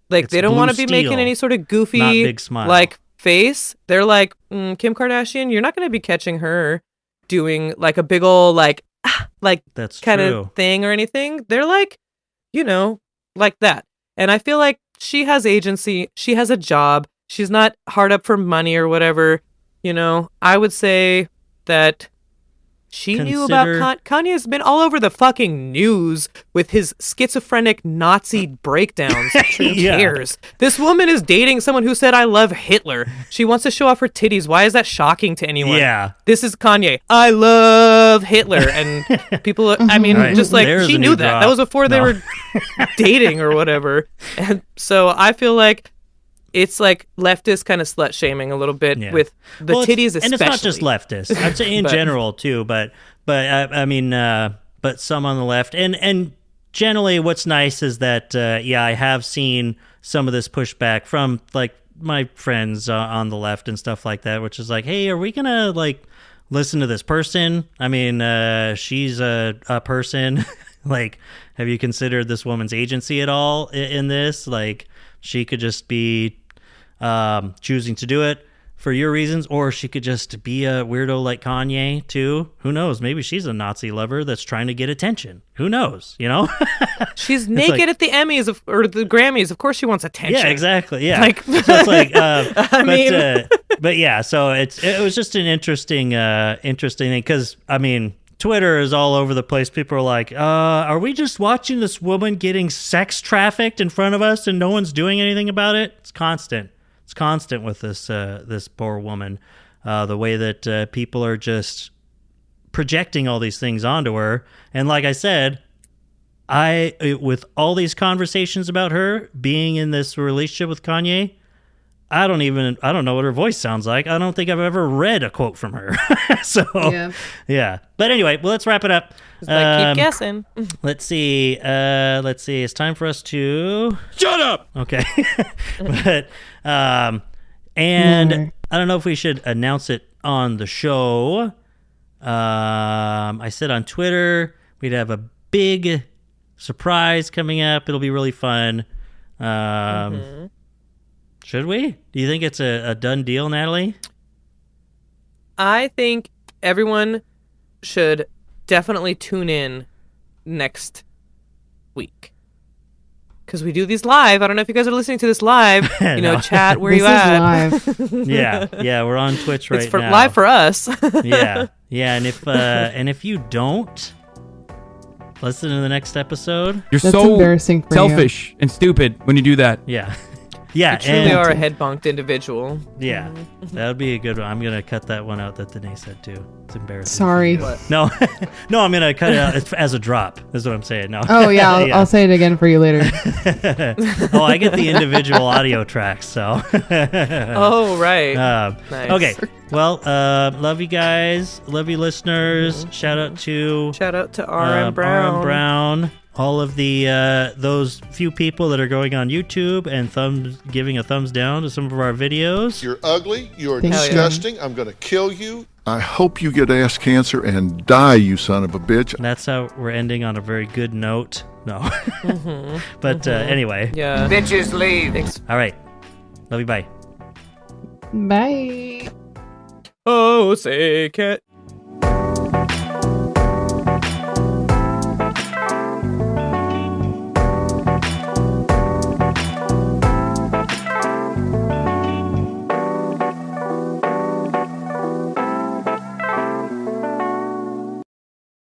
they don't want to be making any sort of goofy like face. They're like, Kim Kardashian, you're not going to be catching her doing like a big old like that's kind of thing or anything. They're like, you know, like that. And I feel like she has agency. She has a job. She's not hard up for money or whatever. You know, I would say that she knew about Kanye's been all over the fucking news with his schizophrenic Nazi breakdowns. Who cares? This woman is dating someone who said, I love Hitler. She wants to show off her titties. Why is that shocking to anyone? Yeah. This is Kanye. I love Hitler. And people, I mean, just like, she knew that. That was before they were dating or whatever. And so I feel like it's like leftist kind of slut shaming a little bit with the titties, especially. And it's not just leftist. I'd say in general too, but I mean, but some on the left, and generally, what's nice is that I have seen some of this pushback from like my friends on the left and stuff like that, which is like, hey, are we gonna like listen to this person? I mean, she's a person. Like, have you considered this woman's agency at all in this? Like, she could just be choosing to do it for your reasons, or she could just be a weirdo like Kanye too. Who knows? Maybe she's a Nazi lover that's trying to get attention. Who knows? You know, she's naked at the Emmys or the Grammys. Of course, she wants attention. Yeah, exactly. Yeah, like, so it's like, but yeah. So it was just an interesting thing because I mean, Twitter is all over the place. People are like, are we just watching this woman getting sex trafficked in front of us and no one's doing anything about it? It's constant. It's constant with this poor woman. The way that people are just projecting all these things onto her. And like I said, with all these conversations about her being in this relationship with Kanye, I don't know what her voice sounds like. I don't think I've ever read a quote from her. So, yeah. But anyway, well, let's wrap it up. Keep guessing. Let's see. It's time for us to shut up. Okay. But and I don't know if we should announce it on the show. I said on Twitter we'd have a big surprise coming up. It'll be really fun. Should we? Do you think it's a done deal, Natalie? I think everyone should definitely tune in next week. Because we do these live. I don't know if you guys are listening to this live. Chat, where you at? This is live. Yeah, we're on Twitch right now. Live for us. Yeah, and if you don't listen to the next episode, You're That's so embarrassing for selfish and stupid when you do that. Yeah. You truly are a head-bonked individual. Yeah, that would be a good one. I'm going to cut that one out that Danae said, too. It's embarrassing. Sorry. No, I'm going to cut it out as a drop, is what I'm saying. No. Oh, yeah, I'll say it again for you later. I get the individual audio tracks, so. Oh, right. Nice. Okay, well, love you guys. Love you, listeners. Shout out to R.M. Brown. R.M. Brown. All of the those few people that are going on YouTube and giving a thumbs down to some of our videos. You're ugly. You're Thank disgusting. I'm going to kill you. I hope you get ass cancer and die, you son of a bitch. That's how we're ending on a very good note. No. But anyway. Yeah. Bitches leave. Thanks. All right. Love you. Bye. Bye. Oh, say cat.